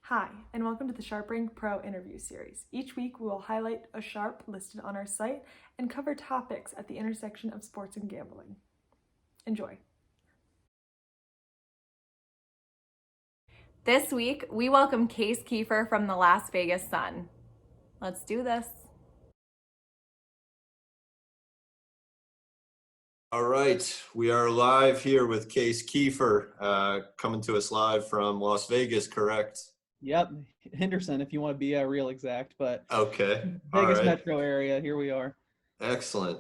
Hi, and welcome to the SharpRank Pro interview series. Each week, we will highlight a Sharp listed on our site and cover topics at the intersection of sports and gambling. Enjoy. This week, we welcome Case Keefer from the Las Vegas Sun. Let's do this. All right, we are live here with Case Keefer, coming to us live from Las Vegas, correct? Yep, Henderson, if you want to be real exact, but Okay, all Vegas right. metro area, here we are. Excellent.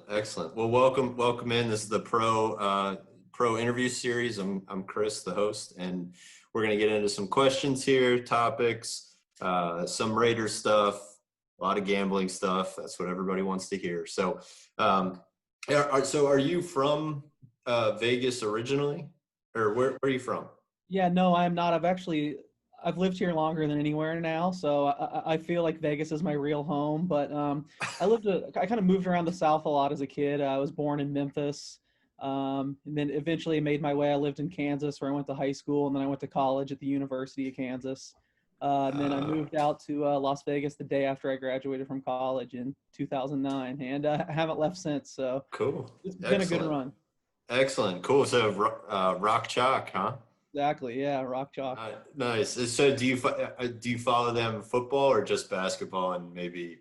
Well, welcome in. This is the pro interview series. I'm Chris, the host, and we're gonna get into some questions here, topics, some Raiders stuff, a lot of gambling stuff. That's what everybody wants to hear. So, are you from Vegas originally, or where are you from? Yeah, no, I'm not. I've lived here longer than anywhere now, so I feel like Vegas is my real home. But I kind of moved around the South a lot as a kid. I was born in Memphis, and then eventually made my way. I lived in Kansas, where I went to high school, and then I went to college at the University of Kansas. And then I moved out to Las Vegas the day after I graduated from college in 2009, and I haven't left since. So Cool. it's been a good run. Excellent. Cool. So Rock Chalk, huh? Exactly. Yeah, Rock Chalk. Nice. So do you follow them football or just basketball, and maybe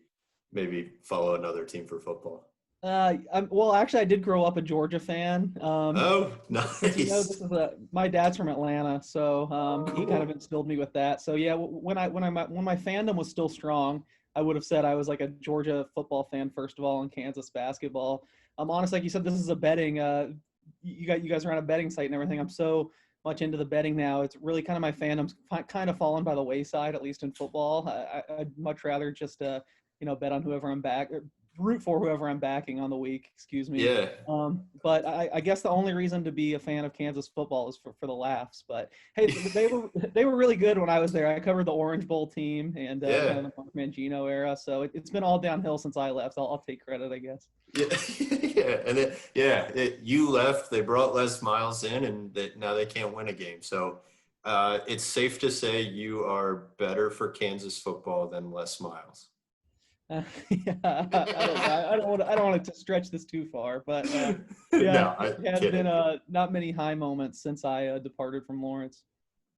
follow another team for football? Well, actually, I did grow up a Georgia fan. Oh, nice. You know, my dad's from Atlanta, so he kind of Cool. instilled me with that. So yeah, when my fandom was still strong, I would have said I was like a Georgia football fan first of all, and Kansas basketball. Honestly, like you said, this is a betting. You guys are on a betting site and everything. I'm so much into the betting now. It's really kind of my fandom's kind of fallen by the wayside, at least in football. I'd much rather just bet on whoever I'm back, or root for whoever I'm backing on the week. Excuse me. Yeah. But I guess the only reason to be a fan of Kansas football is for the laughs. But hey, they were really good when I was there. I covered the Orange Bowl team and Yeah. kind of the Mark Mangino era. So it's been all downhill since I left. I'll take credit, I guess. Yeah. You left. They brought Les Miles in, and now they can't win a game. So it's safe to say you are better for Kansas football than Les Miles. Yeah, I don't want to stretch this too far, but yeah, No, it has kidding. been not many high moments since I departed from Lawrence.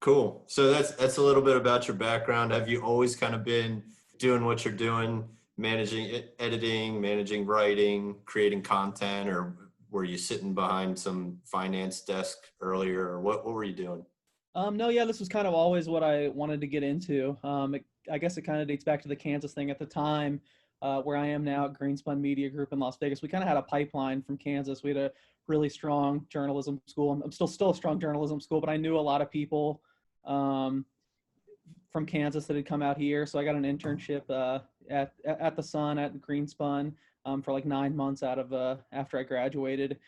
Cool. So that's a little bit about your background. Have you always kind of been doing what you're doing, managing editing, managing writing, creating content, or were you sitting behind some finance desk earlier, or what were you doing? No, yeah, this was kind of always what I wanted to get into. I guess it kind of dates back to the Kansas thing at the time, where I am now at Greenspun Media Group in Las Vegas. We kind of had a pipeline from Kansas. We had a really strong journalism school. I'm still a strong journalism school, but I knew a lot of people from Kansas that had come out here. So I got an internship at the Sun at Greenspun for like 9 months out of after I graduated.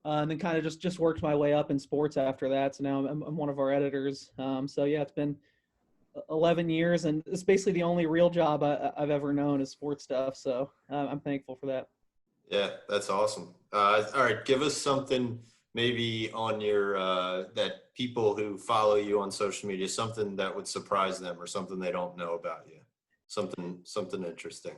And then kind of just worked my way up in sports after that. So now I'm one of our editors. So yeah, it's been 11 years, and it's basically the only real job I've ever known is sports stuff. So I'm thankful for that. Yeah, that's awesome. All right, give us something maybe on your that people who follow you on social media, something that would surprise them or something they don't know about you. Something interesting.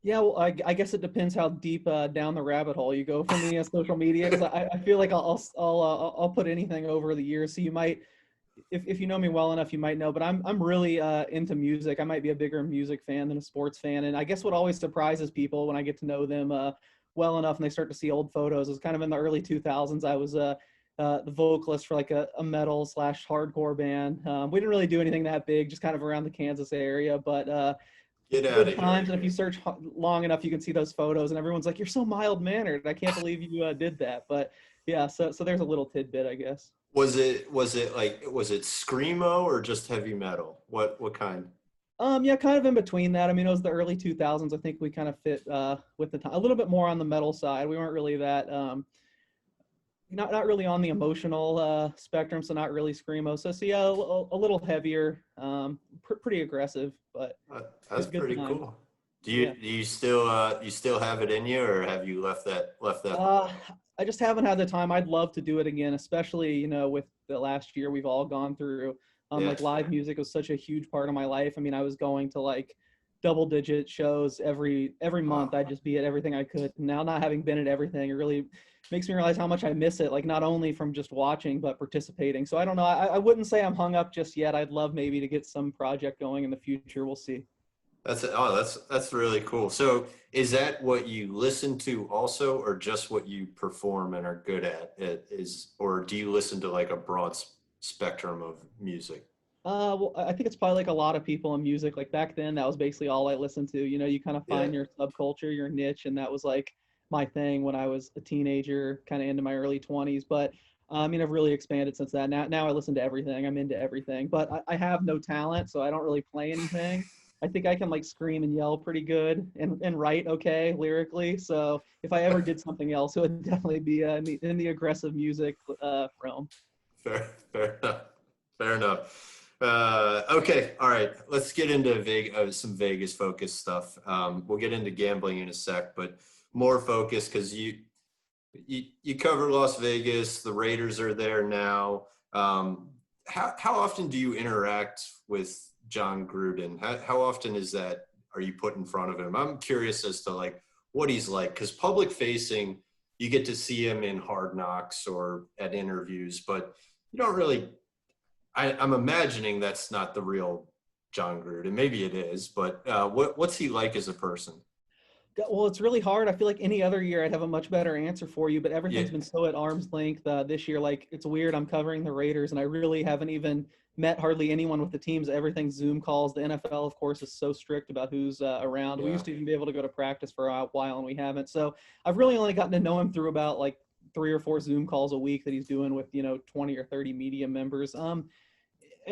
Yeah, well, I guess it depends how deep down the rabbit hole you go for me on social media. Because I feel like I'll put anything over the years. So you might, if you know me well enough, you might know. But I'm really into music. I might be a bigger music fan than a sports fan. And I guess what always surprises people when I get to know them well enough and they start to see old photos is kind of in the early 2000s. I was the vocalist for like a metal / hardcore band. We didn't really do anything that big, just kind of around the Kansas area, but. Get out Good of times, here. and if you search long enough, you can see those photos, and everyone's like, "You're so mild mannered. I can't believe you did that." But yeah, so there's a little tidbit, I guess. Was it screamo or just heavy metal? What kind? Yeah, kind of in between that. I mean, it was the early 2000s. I think we kind of fit with the time. A little bit more on the metal side. We weren't really that not really on the emotional spectrum, so not really screamo. So yeah, a little heavier, pretty aggressive, but That's good pretty time. cool. Yeah. Do you still have it in you, or have you left that? Uh, I just haven't had the time. I'd love to do it again, especially, with the last year we've all gone through Yeah. Like live music was such a huge part of my life. I mean, I was going to like double-digit shows every month. Wow. I'd just be at everything I could. Now, not having been at everything, it really makes me realize how much I miss it. Like not only from just watching, but participating. So I don't know. I wouldn't say I'm hung up just yet. I'd love maybe to get some project going in the future. We'll see. That's really cool. So is that what you listen to also, or just what you perform and are good at? Or do you listen to like a broad spectrum of music? Well, I think it's probably like a lot of people in music. Like back then, that was basically all I listened to. You know, you kind of Yeah. find your subculture, your niche, and that was like my thing when I was a teenager, kind of into my early 20s. But I mean, I've really expanded since that. Now I listen to everything. I'm into everything. But I have no talent, so I don't really play anything. I think I can like scream and yell pretty good and write okay lyrically. So if I ever did something else, it would definitely be in the aggressive music realm. Fair enough. Fair enough. Okay, all right. Let's get into some Vegas focused stuff. We'll get into gambling in a sec, but more focus because you cover Las Vegas. The Raiders are there now. How often do you interact with John Gruden? How often are you put in front of him? I'm curious as to like what he's like, because public facing, you get to see him in Hard Knocks or at interviews, but you don't really. I'm imagining that's not the real John Gruden. Maybe it is, but what's he like as a person? Well, it's really hard. I feel like any other year I'd have a much better answer for you, but Yeah, everything's been so at arm's length this year. Like it's weird. I'm covering the Raiders, and I really haven't even met hardly anyone with the teams. Everything's Zoom calls. The NFL, of course, is so strict about who's around. We yeah, used to even be able to go to practice for a while, and we haven't. So I've really only gotten to know him through about like 3 or 4 Zoom calls a week that he's doing with 20 or 30 media members.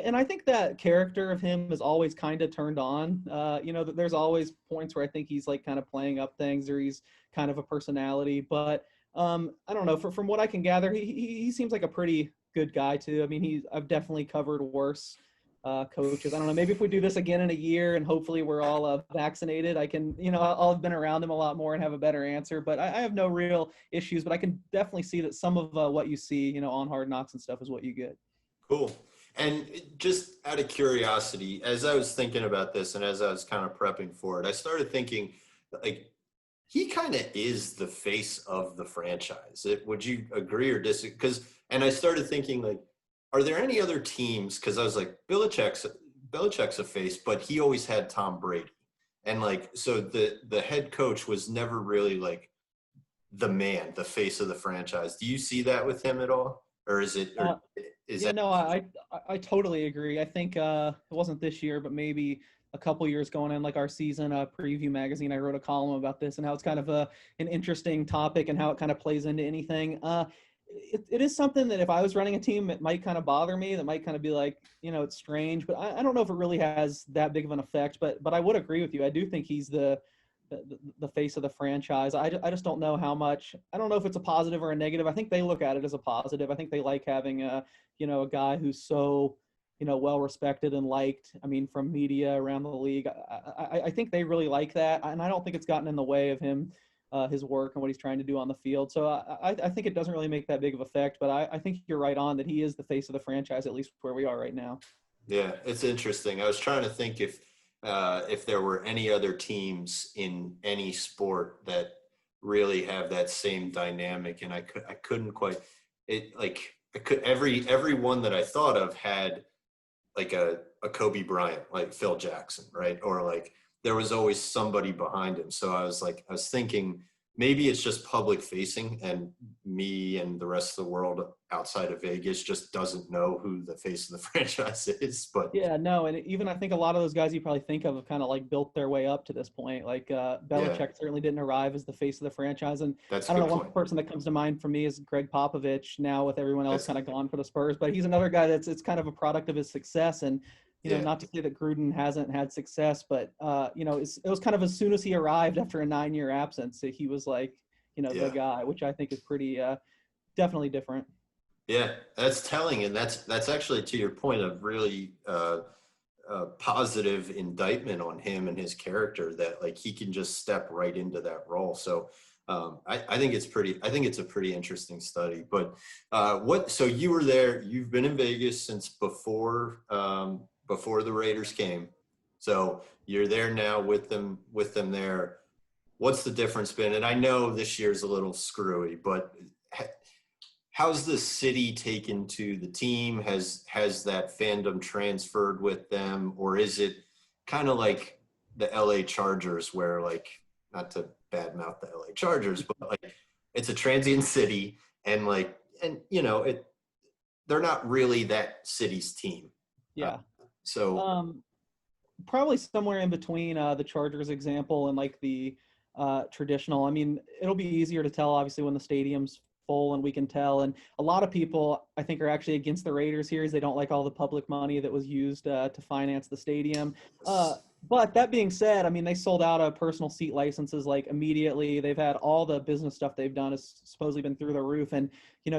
And I think that character of him is always kind of turned on. There's always points where I think he's like kind of playing up things, or he's kind of a personality. But I don't know. From what I can gather, he seems like a pretty good guy too. I mean, I've definitely covered worse coaches. I don't know. Maybe if we do this again in a year and hopefully we're all vaccinated, I can, I'll have been around him a lot more and have a better answer. But I have no real issues. But I can definitely see that some of what you see, on Hard Knocks and stuff is what you get. cool. And just out of curiosity, as I was thinking about this and as I was kind of prepping for it, I started thinking like he kind of is the face of the franchise. Would you agree or disagree? And I started thinking like, are there any other teams? Because I was like, Belichick's a face, but he always had Tom Brady, and like so the head coach was never really like the face of the franchise. Do you see that with him at all, or is it? Or is Yeah, that? no, I totally agree. I think it wasn't this year, but maybe a couple years going in, like our season preview magazine, I wrote a column about this and how it's kind of an interesting topic and how it kind of plays into anything. It is something that if I was running a team, it might kind of bother me. That might kind of be like, it's strange, but I don't know if it really has that big of an effect. But I would agree with you. I do think he's the face of the franchise. I just don't know how much. I don't know if it's a positive or a negative. I think they look at it as a positive. I think they like having a guy who's so well respected and liked. I mean, from media around the league. I think they really like that, and I don't think it's gotten in the way of him. His work and what he's trying to do on the field. So I think it doesn't really make that big of effect, but I think you're right on that he is the face of the franchise, at least where we are right now. Yeah, it's interesting. I was trying to think if there were any other teams in any sport that really have that same dynamic, and I couldn't quite. Every one that I thought of had like a Kobe Bryant, like Phil Jackson, right? Or like there was always somebody behind him. So I was thinking maybe it's just public facing and me and the rest of the world outside of Vegas just doesn't know who the face of the franchise is. But yeah, no, and even I think a lot of those guys you probably think of have kind of like built their way up to this point. Like Belichick certainly didn't arrive as the face of the franchise, and that's I a don't good know, point. one person that comes to mind for me is Greg Popovich. Now with everyone else That's, kind of gone for the Spurs, but he's another guy it's kind of a product of his success. And not to say that Gruden hasn't had success, but it was kind of as soon as he arrived after a 9-year absence, he was like the guy, which I think is pretty definitely different. Yeah, that's telling, and that's actually to your point of really positive indictment on him and his character that like he can just step right into that role. So I think it's a pretty interesting study. But so you were there, you've been in Vegas since before the Raiders came. So you're there now with them there. What's the difference been? And I know this year's a little screwy, but how's the city taken to the team? Has that fandom transferred with them, or is it kind of like the LA Chargers, where, like, not to badmouth the LA Chargers, but like it's a transient city, and they're not really that city's team. Yeah. So Probably somewhere in between the Chargers example and like the traditional. I mean, it'll be easier to tell obviously when the stadium's full and we can tell. And a lot of people, I think, are actually against the Raiders here, as they don't like all the public money that was used to finance the stadium. But that being said, I mean, they sold out of personal seat licenses like immediately. They've had all the business stuff they've done has supposedly been through the roof. And,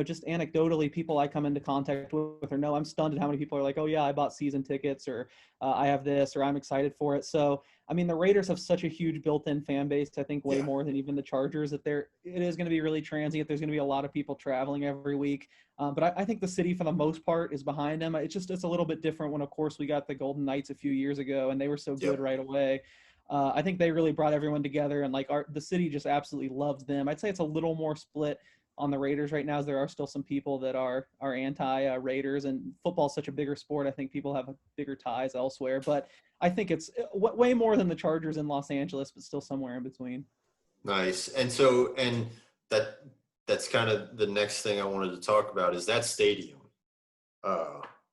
just anecdotally, people I come into contact with or know, I'm stunned at how many people are like, oh yeah, I bought season tickets, or I have this, or I'm excited for it. So, I mean, the Raiders have such a huge built-in fan base, I think way more than even the Chargers, that it is going to be really transient. There's going to be a lot of people traveling every week. But I think the city, for the most part, is behind them. It's a little bit different when, of course, we got the Golden Knights a few years ago, and they were so good right away. I think they really brought everyone together, and the city just absolutely loves them. I'd say it's a little more split on the Raiders right now, as there are still some people that are anti-Raiders, and football is such a bigger sport. I think people have bigger ties elsewhere, but I think it's way more than the Chargers in Los Angeles, but still somewhere in between. Nice. And that's kind of the next thing I wanted to talk about is that stadium.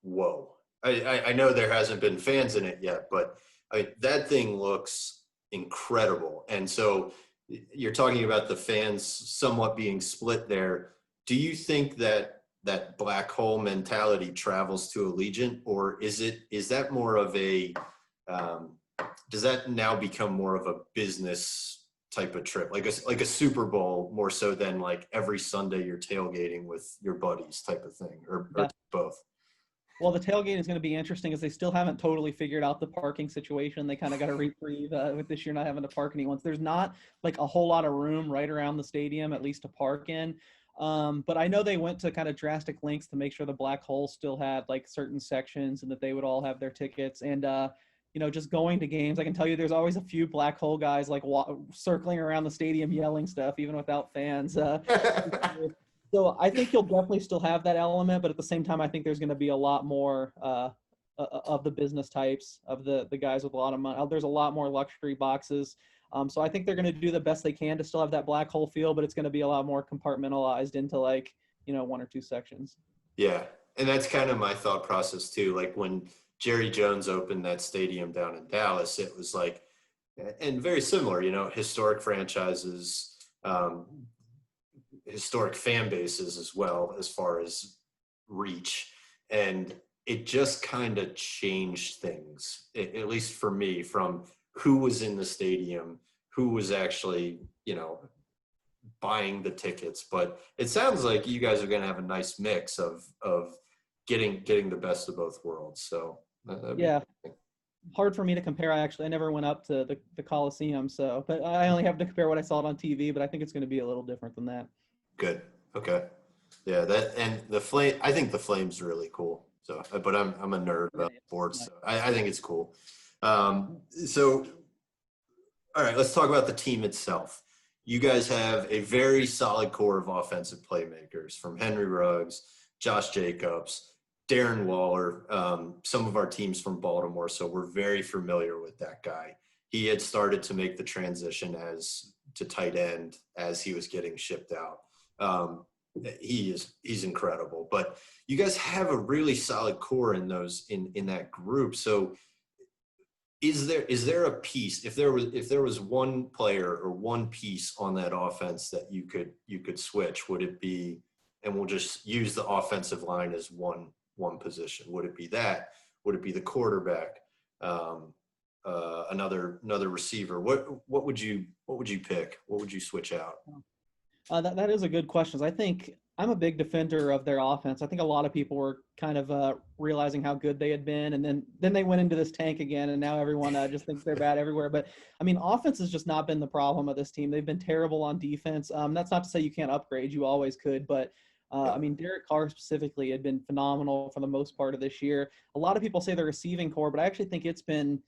Whoa. I know there hasn't been fans in it yet, but that thing looks incredible. And so you're talking about the fans somewhat being split there. Do you think that black hole mentality travels to Allegiant, or is that more of a does that now become more of a business type of trip, like a Super Bowl, more so than like every Sunday you're tailgating with your buddies type of thing, or both? Well, the tailgate is going to be interesting, as they still haven't totally figured out the parking situation. They kind of got a reprieve with this year not having to park anyone. So there's not like a whole lot of room right around the stadium, at least to park in. But I know they went to kind of drastic lengths to make sure the black hole still had like certain sections and that they would all have their tickets. And, just going to games, I can tell you there's always a few black hole guys like circling around the stadium yelling stuff, even without fans. So I think you'll definitely still have that element, but at the same time, I think there's going to be a lot more of the business types, of the guys with a lot of money. There's a lot more luxury boxes. So I think they're going to do the best they can to still have that black hole feel, but it's going to be a lot more compartmentalized into like, one or two sections. Yeah. And that's kind of my thought process too. Like when Jerry Jones opened that stadium down in Dallas, it was like, and very similar, historic franchises, historic fan bases as well, as far as reach. And it just kind of changed things, at least for me, from who was in the stadium, who was actually, buying the tickets. But it sounds like you guys are going to have a nice mix of getting the best of both worlds. So yeah. Hard for me to compare. I never went up to the Coliseum, but I only have to compare what I saw on TV, but I think it's going to be a little different than that. Good. Okay. Yeah, and the flame, I think the Flame's really cool. So, but I'm a nerd about sports. So I think it's cool. So, all right, let's talk about the team itself. You guys have a very solid core of offensive playmakers, from Henry Ruggs, Josh Jacobs, Darren Waller, some of our teams from Baltimore. So we're very familiar with that guy. He had started to make the transition to tight end as he was getting shipped out. He's incredible, but you guys have a really solid core in that group. So is there a piece, if there was one player or one piece on that offense that you could switch, would it be, and we'll just use the offensive line as one position, would it be that? Would it be the quarterback? Another receiver? What would you pick? What would you switch out? That is a good question. I think I'm a big defender of their offense. I think a lot of people were kind of realizing how good they had been, and then they went into this tank again, and now everyone just thinks they're bad everywhere. But I mean, offense has just not been the problem of this team. They've been terrible on defense. That's not to say you can't upgrade; you always could. But I mean, Derek Carr specifically had been phenomenal for the most part of this year. A lot of people say the receiving core, but I actually think it's been,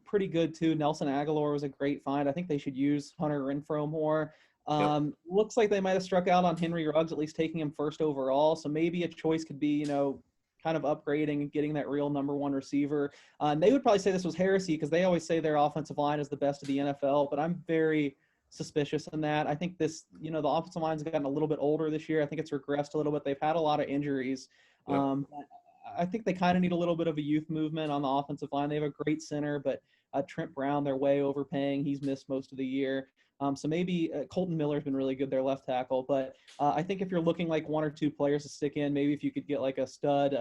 pretty good too. Nelson Aguilar was a great find. I think they should use Hunter Renfrow more. Yep. Looks like they might have struck out on Henry Ruggs, at least taking him first overall. So maybe a choice could be, kind of upgrading and getting that real number one receiver. And they would probably say this was heresy because they always say their offensive line is the best of the NFL, but I'm very suspicious in that. I think this, the offensive line's gotten a little bit older this year. I think it's regressed a little bit. They've had a lot of injuries. Yep. I think they kind of need a little bit of a youth movement on the offensive line. They have a great center, but Trent Brown, they're way overpaying. He's missed most of the year. So maybe Colton Miller's been really good, their left tackle. But I think if you're looking like one or two players to stick in, maybe if you could get like a stud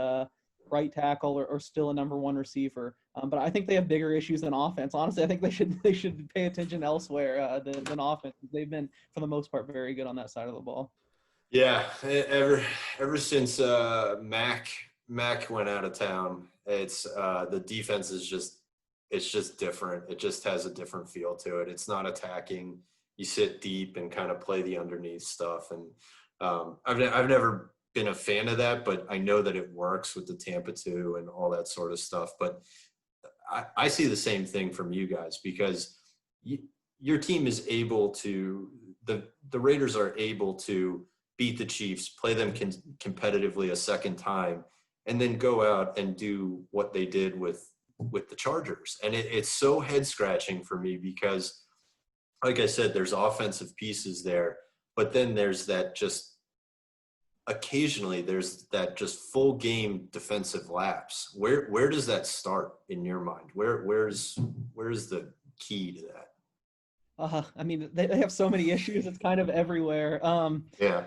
right tackle or still a number one receiver. But I think they have bigger issues than offense. Honestly, I think they should pay attention elsewhere than offense. They've been, for the most part, very good on that side of the ball. Yeah, ever since Mac went out of town, it's the defense is just different. It just has a different feel to it. It's not attacking. You sit deep and kind of play the underneath stuff. And I've never been a fan of that, but I know that it works with the Tampa 2 and all that sort of stuff. But I see the same thing from you guys because your team is able to the Raiders are able to beat the Chiefs, play them competitively a second time, and then go out and do what they did with the Chargers. And it's so head scratching for me because, like I said, there's offensive pieces there, but then there's that just occasionally there's that just full game defensive lapse. Where does that start in your mind? Where's the key to that? I mean, they have so many issues. It's kind of everywhere. Yeah.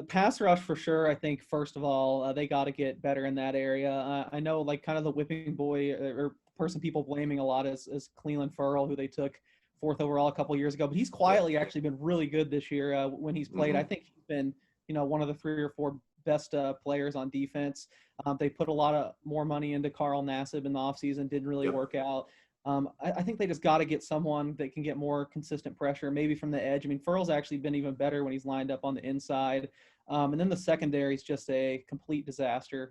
Pass rush for sure. I think first of all, they got to get better in that area. I know, like, kind of the whipping boy or person people blaming a lot is Cleveland Ferrell, who they took fourth overall a couple years ago. But he's quietly actually been really good this year when he's played. I think he's been, one of the 3 or 4 best players on defense. They put a lot of more money into Carl Nassib in the offseason. Didn't really work out. I think they just got to get someone that can get more consistent pressure, maybe from the edge. I mean, Furl's actually been even better when he's lined up on the inside. And then the secondary is just a complete disaster.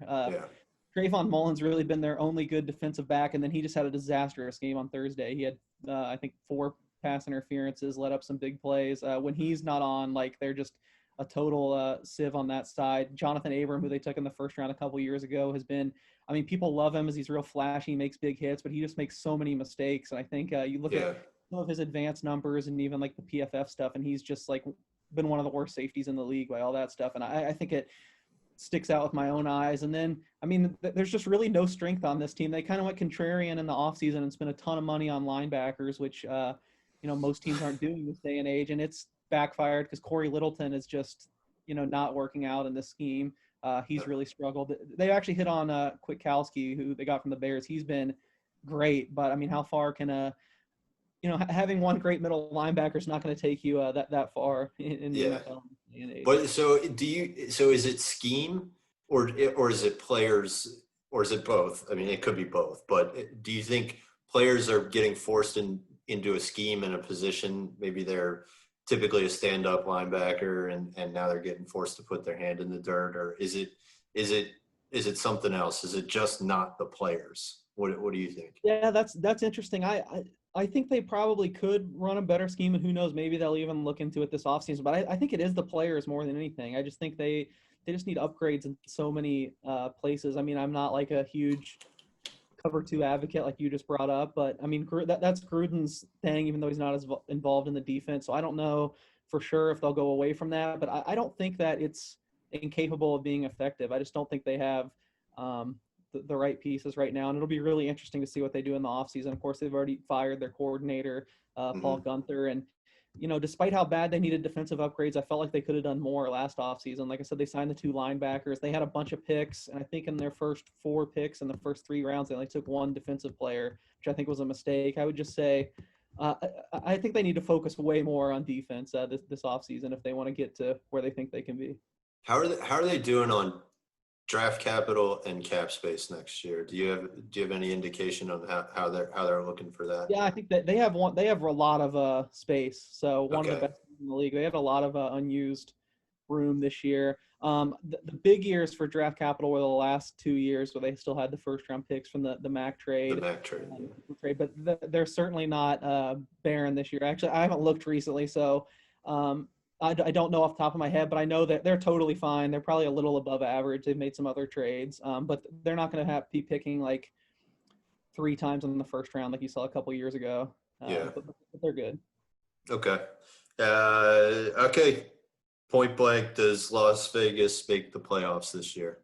Trayvon Mullen's really been their only good defensive back, and then he just had a disastrous game on Thursday. He had, I think, 4 pass interferences, let up some big plays. When he's not on, like, they're just a total sieve on that side. Jonathan Abram, who they took in the first round a couple years ago, has been – I mean, people love him as he's real flashy, he makes big hits, but he just makes so many mistakes. And I think you look at some of his advanced numbers and even like the PFF stuff, and he's just like been one of the worst safeties in the league by all that stuff. And I think it sticks out with my own eyes. And then, I mean, there's just really no strength on this team. They kind of went contrarian in the offseason and spent a ton of money on linebackers, which, most teams aren't doing this day and age. And it's backfired because Corey Littleton is just, not working out in this scheme. He's really struggled. They actually hit on Kwiatkowski, who they got from the Bears. He's been great, but I mean, how far can having one great middle linebacker is not going to take you that far in the NFL. But so is it scheme or is it players or is it both? I mean, it could be both. But do you think players are getting forced into a scheme in a position? Maybe they're typically a stand-up linebacker and now they're getting forced to put their hand in the dirt, or is it something else? Is it just not the players? What do you think? Yeah, that's interesting. I think they probably could run a better scheme, and who knows, maybe they'll even look into it this offseason. But I think it is the players more than anything. I just think they just need upgrades in so many places. I mean, I'm not like a huge cover 2 advocate like you just brought up, but I mean, that's Gruden's thing, even though he's not as involved in the defense. So I don't know for sure if they'll go away from that, but I don't think that it's incapable of being effective. I just don't think they have the right pieces right now, and it'll be really interesting to see what they do in the offseason. Of course, they've already fired their coordinator, Paul Gunther, and despite how bad they needed defensive upgrades, I felt like they could have done more last offseason. Like I said, they signed the 2 linebackers. They had a bunch of picks, and I think in their first 4 picks in the first 3 rounds, they only took 1 defensive player, which I think was a mistake. I would just say I think they need to focus way more on defense this offseason if they want to get to where they think they can be. How are they doing on draft capital and cap space next year? Do you have any indication on how they're looking for that? Yeah, I think that they have a lot of space. So one of the Okay. best in the league. They have a lot of unused room this year. The big years for draft capital were the last 2 years where they still had the first round picks from the Mac trade. The Mac trade. But they're certainly not barren this year. Actually, I haven't looked recently, so I don't know off the top of my head, but I know that they're totally fine. They're probably a little above average. They've made some other trades, but they're not going to be picking like 3 times in the first round like you saw a couple years ago. Yeah. But they're good. Okay. Okay. Point blank, does Las Vegas make the playoffs this year?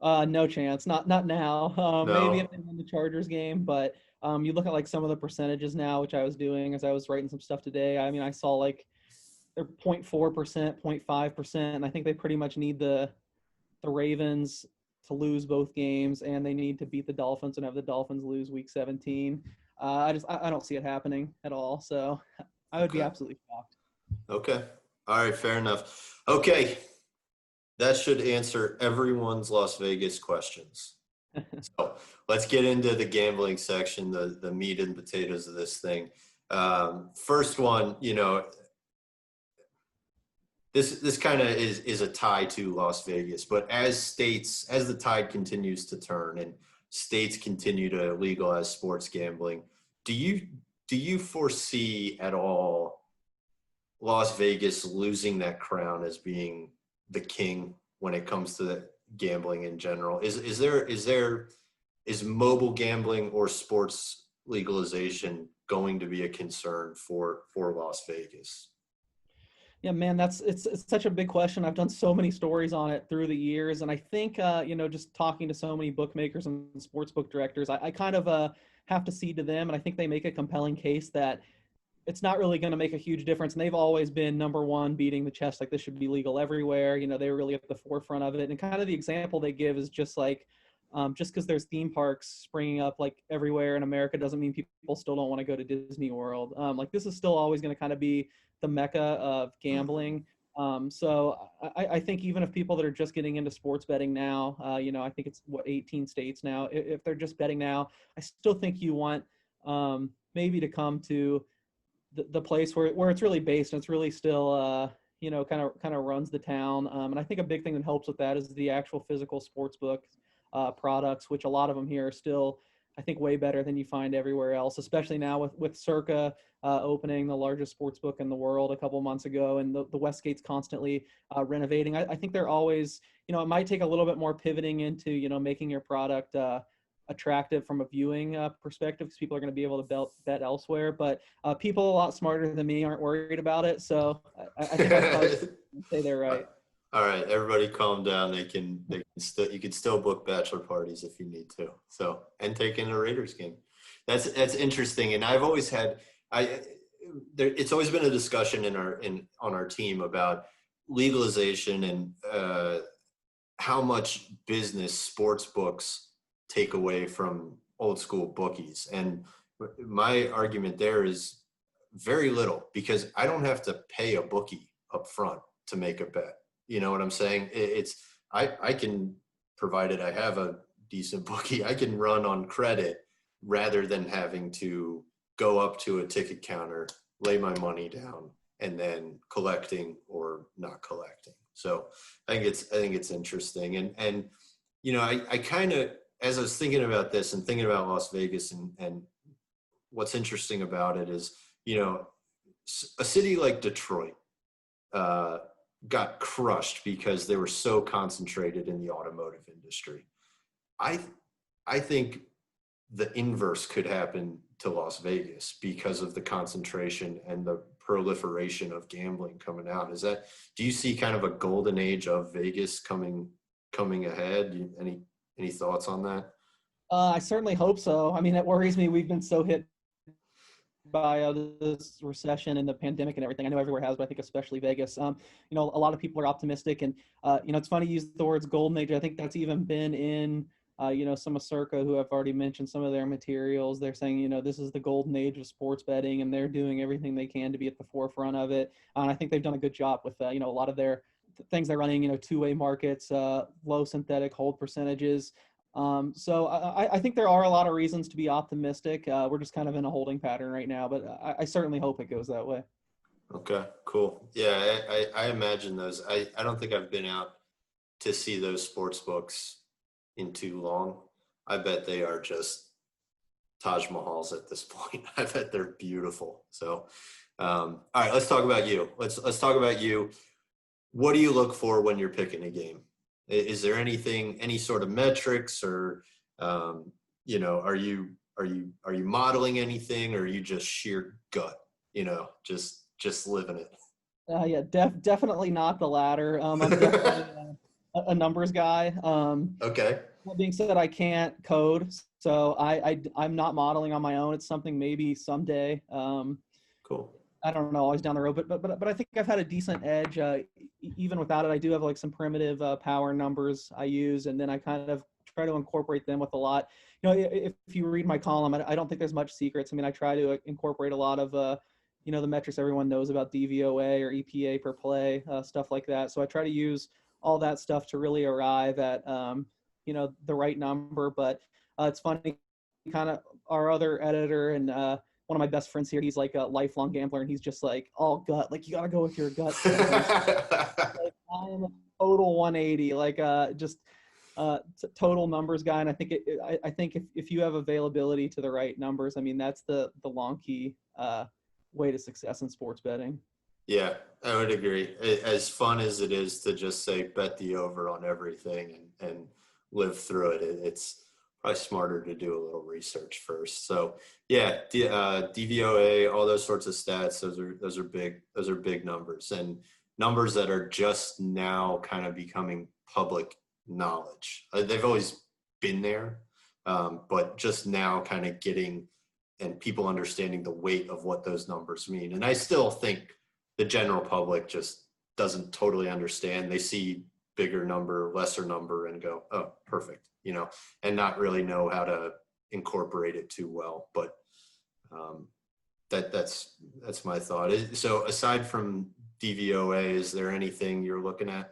No chance. Not now. No. Maybe if they win the Chargers game, but you look at like some of the percentages now, which I was doing as I was writing some stuff today. I mean, I saw like they're 0.4%, 0.5%, and I think they pretty much need the Ravens to lose both games, and they need to beat the Dolphins and have the Dolphins lose Week 17. I don't see it happening at all. So I would be absolutely shocked. Okay. All right. Fair enough. Okay. That should answer everyone's Las Vegas questions. So let's get into the gambling section, the meat and potatoes of this thing. First one, this kind of is a tie to Las Vegas, but as the tide continues to turn and states continue to legalize sports gambling, do you foresee at all Las Vegas losing that crown as being the king when it comes to gambling in general? Is mobile gambling or sports legalization going to be a concern for Las Vegas? Yeah, man, it's such a big question. I've done so many stories on it through the years, and I think just talking to so many bookmakers and sportsbook directors, I kind of have to cede to them, and I think they make a compelling case that it's not really going to make a huge difference. And they've always been number one, beating the chest, like this should be legal everywhere. They were really at the forefront of it. And kind of the example they give is just like, just because there's theme parks springing up like everywhere in America doesn't mean people still don't want to go to Disney World. Like this is still always going to kind of be the mecca of gambling. So I think even if people that are just getting into sports betting now, I think it's 18 states now. If they're just betting now, I still think you want maybe to come to the place where it's really based and it's really still kind of runs the town. And I think a big thing that helps with that is the actual physical sports book products, which a lot of them here are still, I think, way better than you find everywhere else, especially now with Circa opening the largest sports book in the world a couple months ago, and the Westgate's constantly renovating. I think they're always, it might take a little bit more pivoting into, making your product attractive from a viewing perspective, because people are going to be able to bet elsewhere. But people a lot smarter than me aren't worried about it. So I think I'd probably say they're right. All right, everybody calm down. You can still book bachelor parties if you need to. So, and take in a Raiders game. That's interesting. And I've always had, it's always been a discussion on our team about legalization and how much business sports books take away from old school bookies. And my argument there is very little, because I don't have to pay a bookie up front to make a bet. You know what I'm saying? I can, provided I have a decent bookie, I can run on credit rather than having to go up to a ticket counter, lay my money down, and then collecting or not collecting. So I think it's interesting. And I kind of, as I was thinking about this and thinking about Las Vegas and what's interesting about it is, a city like Detroit got crushed because they were so concentrated in the automotive industry. I think the inverse could happen to Las Vegas because of the concentration and the proliferation of gambling coming out. Do you see kind of a golden age of Vegas coming ahead? Any thoughts on that? I certainly hope so. I mean, it worries me. We've been so hit by this recession and the pandemic and everything. I know everywhere has, but I think especially Vegas. A lot of people are optimistic, and it's funny you use the words golden age. I think that's even been in some of Circa who I've already mentioned some of their materials. They're saying, this is the golden age of sports betting, and they're doing everything they can to be at the forefront of it. And I think they've done a good job with, a lot of their things they're running, two-way markets, low synthetic hold percentages. So I think there are a lot of reasons to be optimistic. We're just kind of in a holding pattern right now, but I certainly hope it goes that way. Okay, cool. Yeah, I imagine those. I don't think I've been out to see those sports books in too long. I bet they are just Taj Mahals at this point. I bet they're beautiful. So, all right, let's talk about you. Let's talk about you. What do you look for when you're picking a game? Is there any sort of metrics, or are you modeling anything, or are you just sheer gut? Just living it. Yeah, definitely not the latter. I'm definitely a numbers guy. Okay. That being said, I can't code, so I'm not modeling on my own. It's something maybe someday. Cool. I don't know, always down the road, but I think I've had a decent edge. Even without it, I do have like some primitive power numbers I use, and then I kind of try to incorporate them with a lot. If you read my column, I don't think there's much secrets. I mean, I try to incorporate a lot of the metrics everyone knows about, DVOA or EPA per play, stuff like that. So I try to use all that stuff to really arrive at the right number. But it's funny, kind of our other editor and one of my best friends here, he's like a lifelong gambler, and he's just like all gut. Like, you got to go with your gut. Like, I am a total 180, like just total numbers guy. And I think I think if you have availability to the right numbers, I mean, that's the long key way to success in sports betting. Yeah, I would agree. As fun as it is to just say bet the over on everything and live through it, it's probably smarter to do a little research first. So yeah, DVOA, all those sorts of stats, those are big numbers, and numbers that are just now kind of becoming public knowledge. They've always been there, but just now kind of getting and people understanding the weight of what those numbers mean. And I still think the general public just doesn't totally understand. They see bigger number, lesser number, and go, oh, perfect, and not really know how to incorporate it too well. But that's my thought. So aside from DVOA, is there anything you're looking at?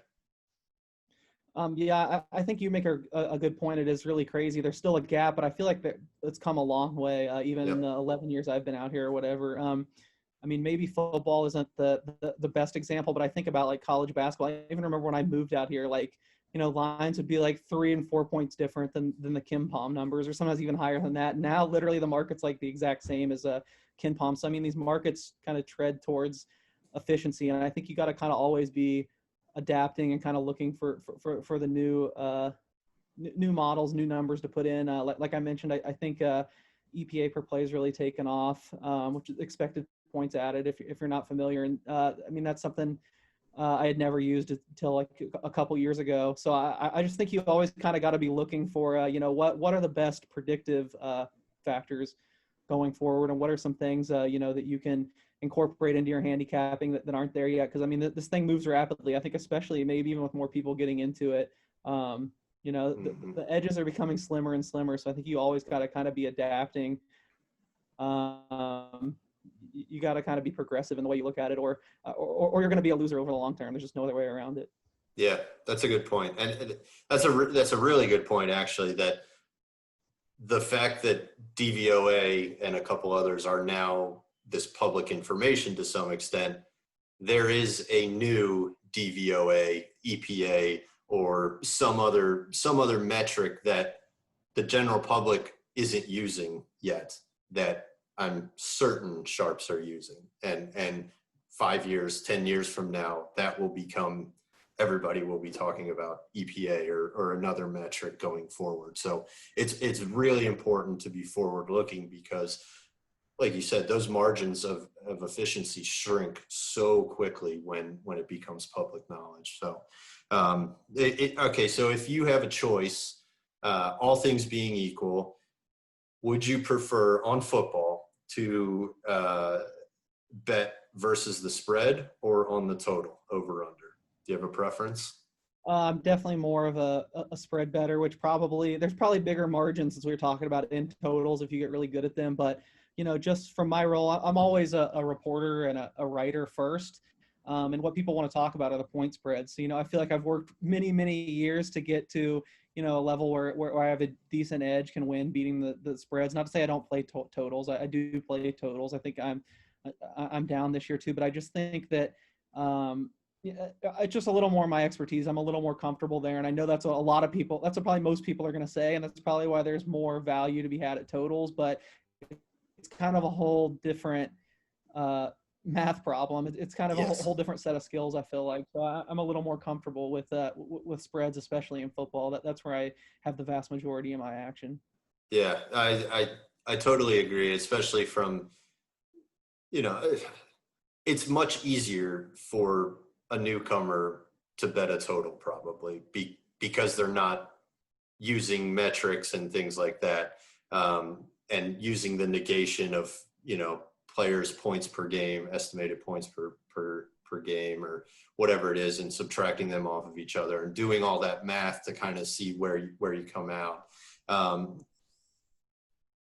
Yeah, I think you make a good point. It is really crazy. There's still a gap, but I feel like it's come a long way, even in the 11 years I've been out here or whatever. I mean, maybe football isn't the best example, but I think about like college basketball. I even remember when I moved out here, like, lines would be like 3 and 4 points different than the Kim Palm numbers, or sometimes even higher than that. Now, literally, the market's like the exact same as a Kim Palm. So, I mean, these markets kind of tread towards efficiency, and I think you got to kind of always be adapting and kind of looking for the new models, new numbers to put in. Like I mentioned, I think EPA per play is really taken off, which is expected points added if you're not familiar. And I mean, that's something I had never used until like a couple years ago. So I just think you always kind of got to be looking for, what are the best predictive factors going forward, and what are some things, that you can incorporate into your handicapping that aren't there yet. Because I mean, this thing moves rapidly. I think especially maybe even with more people getting into it, the edges are becoming slimmer and slimmer. So I think you always got to kind of be adapting. You got to kind of be progressive in the way you look at it, or you're going to be a loser over the long term. There's just no other way around it. Yeah, that's a good point. And that's a really good point, actually, that the fact that DVOA and a couple others are now this public information to some extent, there is a new DVOA, EPA, or some other metric that the general public isn't using yet that I'm certain sharps are using. And 5 years, 10 years from now, that will become, everybody will be talking about EPA or another metric going forward. So it's really important to be forward looking, because like you said, those margins of efficiency shrink so quickly when it becomes public knowledge. So, okay. So if you have a choice, all things being equal, would you prefer on football to bet versus the spread or on the total over under? Do you have a preference? I'm definitely more of a spread better, which there's probably bigger margins as we were talking about in totals if you get really good at them. But, just from my role, I'm always a reporter and a writer first. And what people want to talk about are the point spreads. So, I feel like I've worked many, many years to get to, a level where I have a decent edge, can win beating the spreads. Not to say I don't play totals. I do play totals. I think I'm down this year too, but I just think that, yeah, it's just a little more my expertise. I'm a little more comfortable there. And I know that's what a lot of people, that's what probably most people are going to say. And that's probably why there's more value to be had at totals, but it's kind of a whole different math problem. It's kind of a Yes. whole different set of skills, I feel like. So I'm a little more comfortable with spreads, especially in football. That's where I have the vast majority of my action. Yeah, I totally agree, especially from, you know, it's much easier for a newcomer to bet a total probably because they're not using metrics and things like that, and using the negation of, players' points per game, estimated points per game, or whatever it is, and subtracting them off of each other and doing all that math to kind of see where you come out.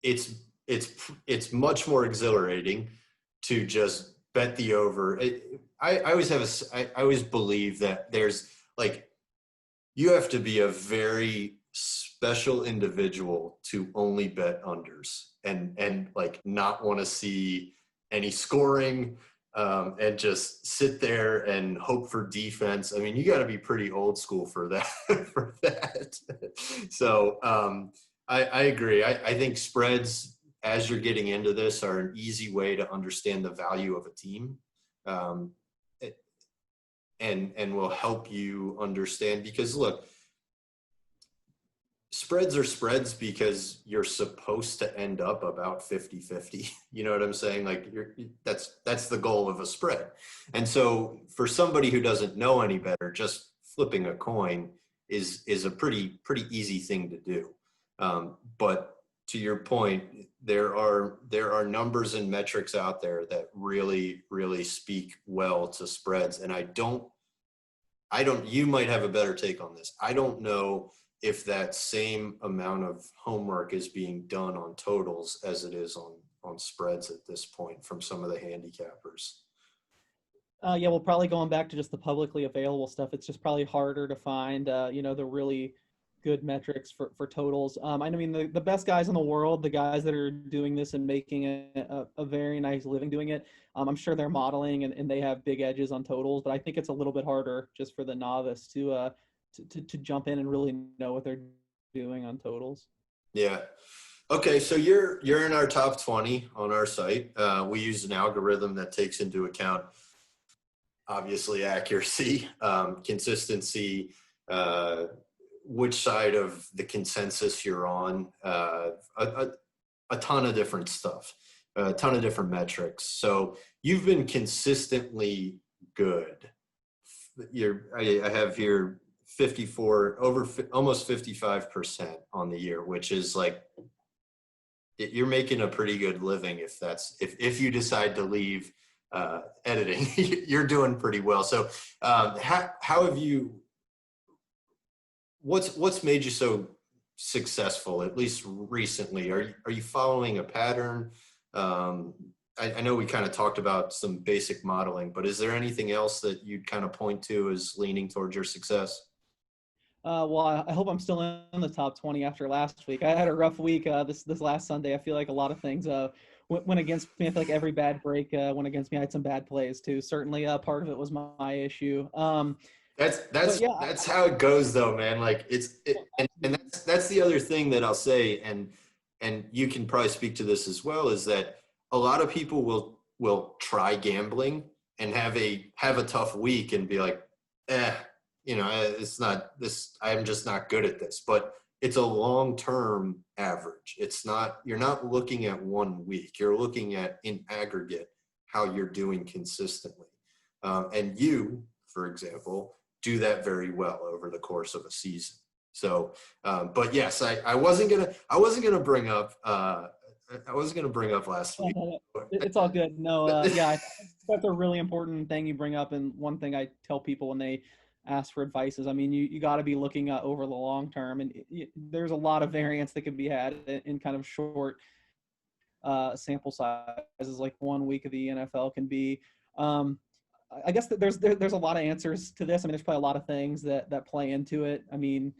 It's much more exhilarating to just bet the over. I always believe that there's, like, you have to be a very special individual to only bet unders and like not want to see any scoring, and just sit there and hope for defense. I mean, you got to be pretty old school for that. For that. So I agree. I think spreads, as you're getting into this, are an easy way to understand the value of a team, um, and will help you understand, because look, spreads are spreads because you're supposed to end up about 50-50. You know what I'm saying? Like, that's the goal of a spread. And so for somebody who doesn't know any better, just flipping a coin is a pretty easy thing to do. But to your point, there are numbers and metrics out there that really speak well to spreads. And I don't, you might have a better take on this. I don't know if that same amount of homework is being done on totals as it is on spreads at this point from some of the handicappers. Yeah, well, probably going back to just the publicly available stuff, it's just probably harder to find, the really good metrics for totals. I mean, the best guys in the world, the guys that are doing this and making a very nice living doing it, I'm sure they're modeling and they have big edges on totals, but I think it's a little bit harder just for the novice to jump in and really know what they're doing on totals. Yeah. Okay, so you're in our top 20 on our site. We use an algorithm that takes into account, obviously, accuracy, consistency, which side of the consensus you're on, a ton of different stuff, a ton of different metrics. So you've been consistently good. I have here 54, almost 55% on the year, which is like, you're making a pretty good living if you decide to leave editing. You're doing pretty well. So how have you, what's made you so successful, at least recently? Are you following a pattern? I know we kind of talked about some basic modeling, but is there anything else that you'd kind of point to as leaning towards your success? Well, I hope I'm still in the top 20 after last week. I had a rough week this last Sunday. I feel like a lot of things went against me. I feel like every bad break went against me. I had some bad plays too. Certainly, part of it was my issue. That's how it goes, though, man. Like, and that's the other thing that I'll say, and you can probably speak to this as well, is that a lot of people will try gambling and have a tough week and be like, it's not this, I'm just not good at this. But it's a long-term average. You're not looking at 1 week. You're looking at, in aggregate, how you're doing consistently. And you, for example, do that very well over the course of a season. So, but yes, I wasn't gonna bring up last week. It's all good. No, yeah, I think that's a really important thing you bring up, and one thing I tell people when they ask for advice is, I mean, you got to be looking over the long term, and there's a lot of variance that could be had in kind of short sample sizes, like 1 week of the NFL can be. I guess that there's a lot of answers to this. I mean, there's probably a lot of things that play into it. I mean,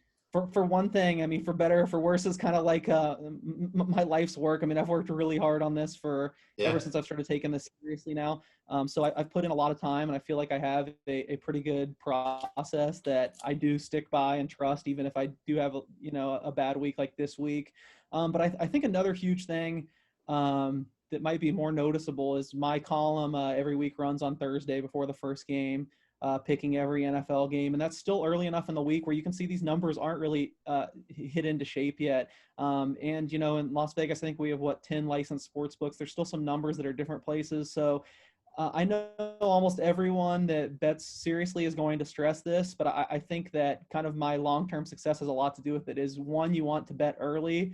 for one thing, I mean, for better or for worse, is kind of like my life's work. I mean, I've worked really hard on this ever since I've started taking this seriously now. So I've put in a lot of time, and I feel like I have a pretty good process that I do stick by and trust, even if I do have a bad week like this week. But I think another huge thing that might be more noticeable is my column every week runs on Thursday before the first game, picking every NFL game. And that's still early enough in the week where you can see these numbers aren't really hit into shape yet. And, in Las Vegas, I think we have 10 licensed sports books. There's still some numbers that are different places. So I know almost everyone that bets seriously is going to stress this, but I think that kind of my long-term success has a lot to do with it. Is one, you want to bet early.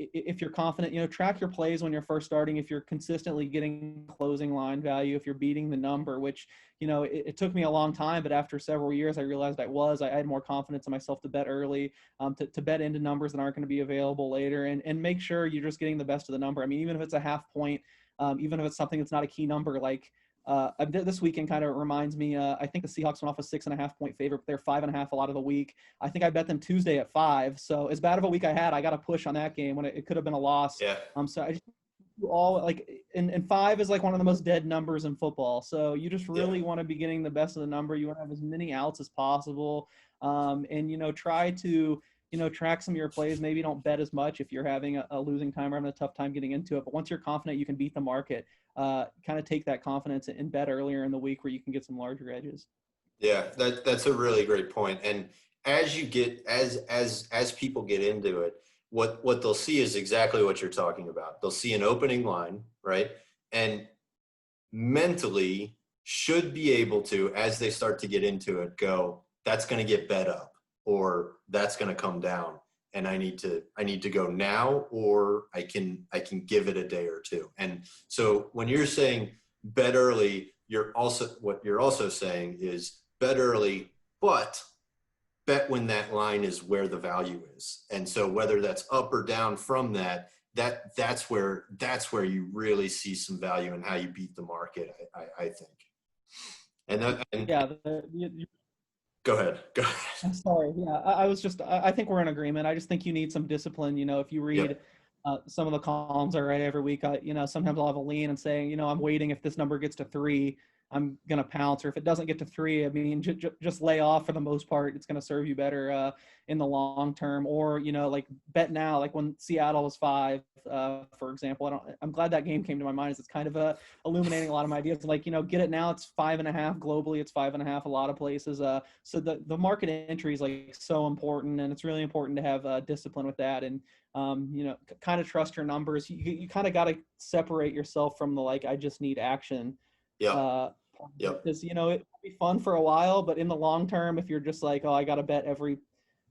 If you're confident, track your plays when you're first starting. If you're consistently getting closing line value, if you're beating the number, which, it took me a long time, but after several years, I realized I had more confidence in myself to bet early, to bet into numbers that aren't going to be available later, and make sure you're just getting the best of the number. I mean, even if it's a half point, even if it's something that's not a key number, like this weekend kind of reminds me, I think the Seahawks went off a 6.5 point favorite, but they're 5.5 a lot of the week. I think I bet them Tuesday at 5. So as bad of a week I had, I got to push on that game when it could have been a loss. Yeah. So I just do all and 5 is like one of the most dead numbers in football. So you just really want to be getting the best of the number. You want to have as many outs as possible. And try to, track some of your plays. Maybe don't bet as much if you're having a losing time or having a tough time getting into it. But once you're confident you can beat the market, kind of take that confidence and bet earlier in the week where you can get some larger edges. Yeah, that's a really great point. And as you get as people get into it, what they'll see is exactly what you're talking about. They'll see an opening line, right? And mentally should be able to, as they start to get into it, go, that's going to get bet up, or that's going to come down, and I need to go now, or I can give it a day or two. And so when you're saying bet early, what you're also saying is bet early, but bet when that line is where the value is. And so whether that's up or down from that's where you really see some value in how you beat the market, I think. Go ahead. I'm sorry. Yeah, I think we're in agreement. I just think you need some discipline. If you read some of the columns I write every week, sometimes I'll have a lean and saying, I'm waiting. If this number gets to 3, I'm going to pounce. Or if it doesn't get to 3, I mean, just lay off for the most part. It's going to serve you better in the long term. Or, like bet now, like when Seattle was 5, for example. I'm glad that game came to my mind. It's kind of illuminating a lot of my ideas. Like, get it now. It's 5.5 globally. It's 5.5 a lot of places. So the market entry is like so important, and it's really important to have discipline with that. And kind of trust your numbers. You kind of got to separate yourself from the I just need action. Because it will be fun for a while, but in the long term, if you're just like, I got to bet every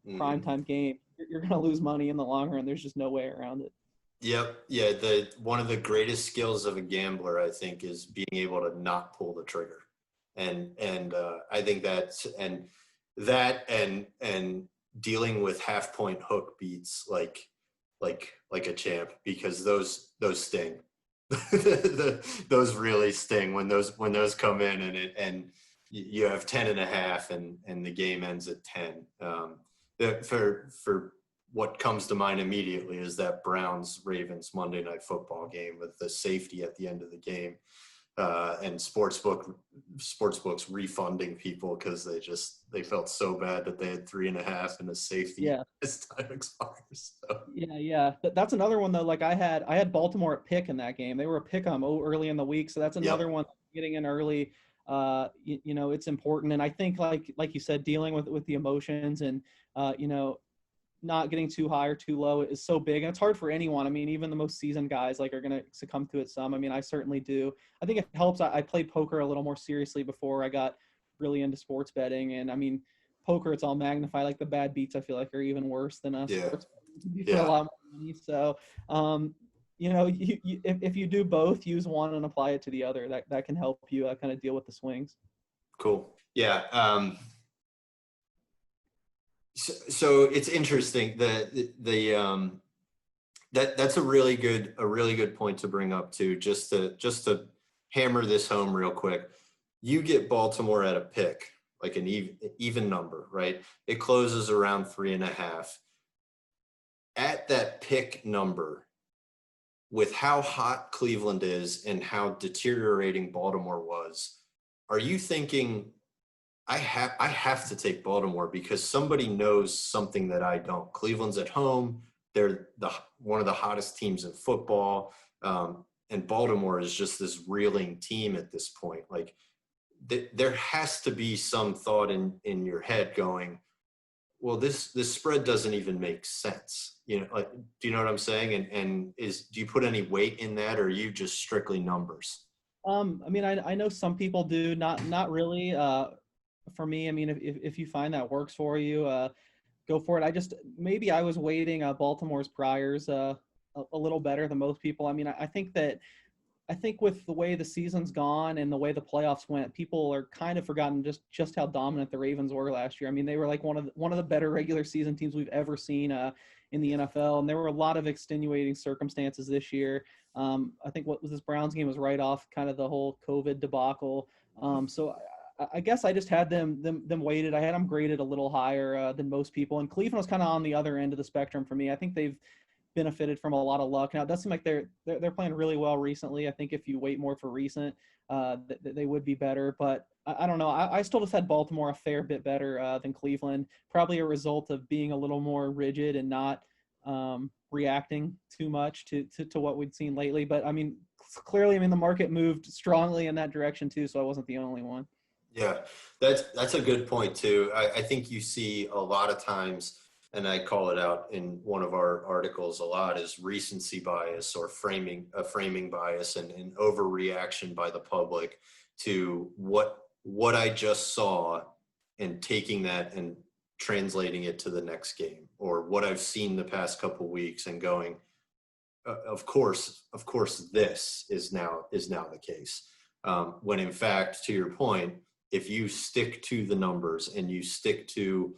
primetime game, you're going to lose money in the long run. There's just no way around it. Yep. Yeah. One of the greatest skills of a gambler, I think, is being able to not pull the trigger. And I think and dealing with half point hook beats like a champ, because those sting. Those really sting when those come in, and you have 10.5 and the game ends at 10. For what comes to mind immediately is that Browns-Ravens Monday Night Football game with the safety at the end of the game, and sportsbooks refunding people because they felt so bad that they had 3.5 and a safety as time expires. So. Yeah. That's another one though. Like I had Baltimore at pick in that game. They were a pick 'em early in the week, so that's another one. Getting in early, it's important. And I think like you said, dealing with the emotions and not getting too high or too low is so big, and it's hard for anyone. I mean, even the most seasoned guys are going to succumb to it some. I mean, I certainly do. I think it helps. I played poker a little more seriously before I got really into sports betting, and I mean, poker, it's all magnified. Like the bad beats, I feel like are even worse than sports betting for a lot more money. So, if you do both, use one and apply it to the other. That can help you kind of deal with the swings. Cool. Yeah. So it's interesting that's a really good point to bring up too, just to hammer this home real quick. You get Baltimore at a pick, like an even number, right? It closes around 3.5. At that pick number, with how hot Cleveland is and how deteriorating Baltimore was, are you thinking I have to take Baltimore because somebody knows something that I don't? Cleveland's at home. They're one of the hottest teams in football. And Baltimore is just this reeling team at this point. Like there has to be some thought in your head going, well, this spread doesn't even make sense. Like, do you know what I'm saying? And do you put any weight in that, or are you just strictly numbers? I mean, I know some people do, not really. For me, I mean, if you find that works for you, go for it. Maybe I was weighting Baltimore's priors a little better than most people. I mean, I think with the way the season's gone and the way the playoffs went, people are kind of forgotten just how dominant the Ravens were last year. I mean, they were like one of the better regular season teams we've ever seen in the NFL, and there were a lot of extenuating circumstances this year. I think what was this Browns game was right off kind of the whole COVID debacle. So I guess I just had them weighted. I had them graded a little higher than most people, and Cleveland was kind of on the other end of the spectrum for me. I think they've benefited from a lot of luck. Now it does seem like they're playing really well recently. I think if you wait more for recent, they would be better. But I don't know. I still just had Baltimore a fair bit better than Cleveland. Probably a result of being a little more rigid and not reacting too much to what we'd seen lately. But I mean, clearly, I mean the market moved strongly in that direction too, so I wasn't the only one. Yeah, that's a good point too. I think you see a lot of times, and I call it out in one of our articles a lot, is recency bias or framing bias and overreaction by the public to what I just saw and taking that and translating it to the next game, or what I've seen the past couple weeks and going, of course this is now the case. When in fact, to your point, if you stick to the numbers and you stick to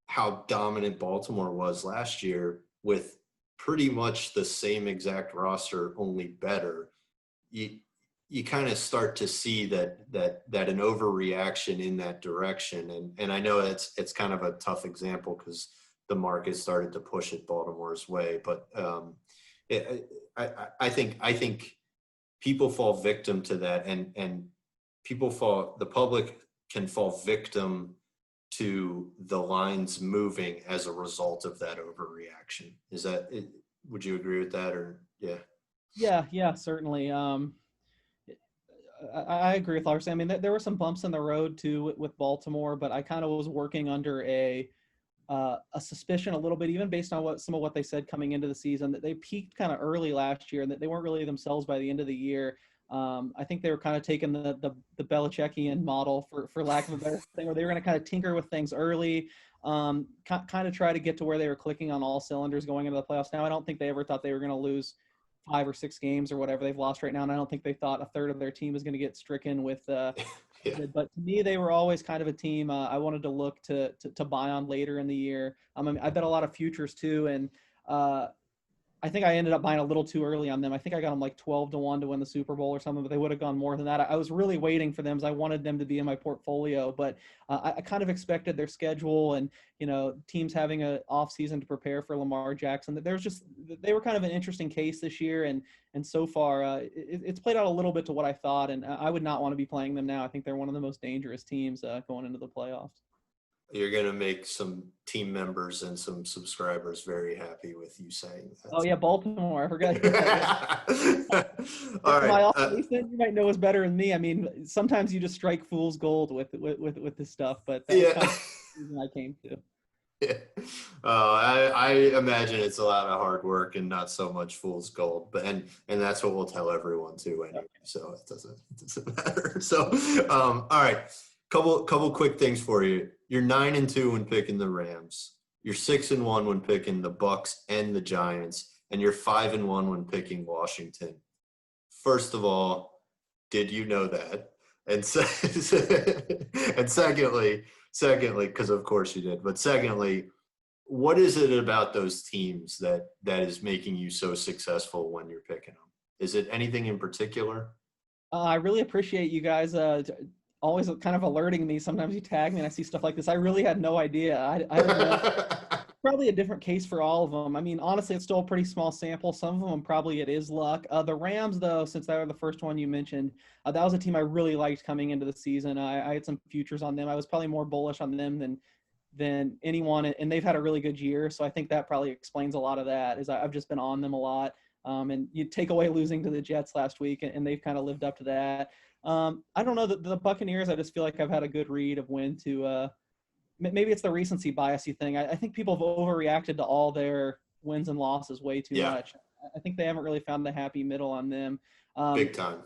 how dominant Baltimore was last year with pretty much the same exact roster, only better, you kind of start to see that an overreaction in that direction. And I know it's kind of a tough example because the market started to push it Baltimore's way, but I think people fall victim to that, and the public can fall victim to the lines moving as a result of that overreaction. Is that it? Would you agree with that, or yeah? Yeah, certainly. I agree with Larson. I mean, there were some bumps in the road too with Baltimore, but I kind of was working under a suspicion a little bit, even based on some of what they said coming into the season, that they peaked kind of early last year and that they weren't really themselves by the end of the year. I think they were kind of taking the Belichickian model, for lack of a better thing, where they were going to kind of tinker with things early, kind of try to get to where they were clicking on all cylinders going into the playoffs. Now, I don't think they ever thought they were going to lose 5 or 6 games or whatever they've lost right now, and I don't think they thought a third of their team was going to get stricken with Yeah. but to me, they were always kind of a team I wanted to look to buy on later in the year. I mean, I bet a lot of futures too, and I think I ended up buying a little too early on them. I think I got them like 12-1 to win the Super Bowl or something, but they would have gone more than that. I was really waiting for them because I wanted them to be in my portfolio, but I kind of expected their schedule and, teams having an off season to prepare for Lamar Jackson. They were kind of an interesting case this year. And so far it's played out a little bit to what I thought. And I would not want to be playing them now. I think they're one of the most dangerous teams going into the playoffs. You're going to make some team members and some subscribers very happy with you saying that. Oh yeah, Baltimore. I forgot. All right. You might know us better than me. I mean, sometimes you just strike fool's gold with this stuff, but that's Yeah. kind of the reason I came to. Yeah. I imagine it's a lot of hard work and not so much fool's gold, but and that's what we'll tell everyone too anyway. So it doesn't matter. So all right. Couple quick things for you. You're 9-2 when picking the Rams. You're 6-1 when picking the Bucks and the Giants, and you're 5-1 when picking Washington. First of all, did you know that? And so, and secondly, because of course you did, but secondly, what is it about those teams that is making you so successful when you're picking them? Is it anything in particular? I really appreciate you guys always kind of alerting me. Sometimes you tag me and I see stuff like this. I really had no idea. I don't know. Probably a different case for all of them. I mean, honestly, it's still a pretty small sample. Some of them probably it is luck. The Rams, though, since they were the first one you mentioned, that was a team I really liked coming into the season. I had some futures on them. I was probably more bullish on them than anyone, and they've had a really good year. So I think that probably explains a lot of that. Is I've just been on them a lot. And you take away losing to the Jets last week, and they've kind of lived up to that. I don't know, the Buccaneers, I just feel like I've had a good read of when to maybe it's the recency biasy thing. I think people have overreacted to all their wins and losses way too much. I think they haven't really found the happy middle on them. Big time.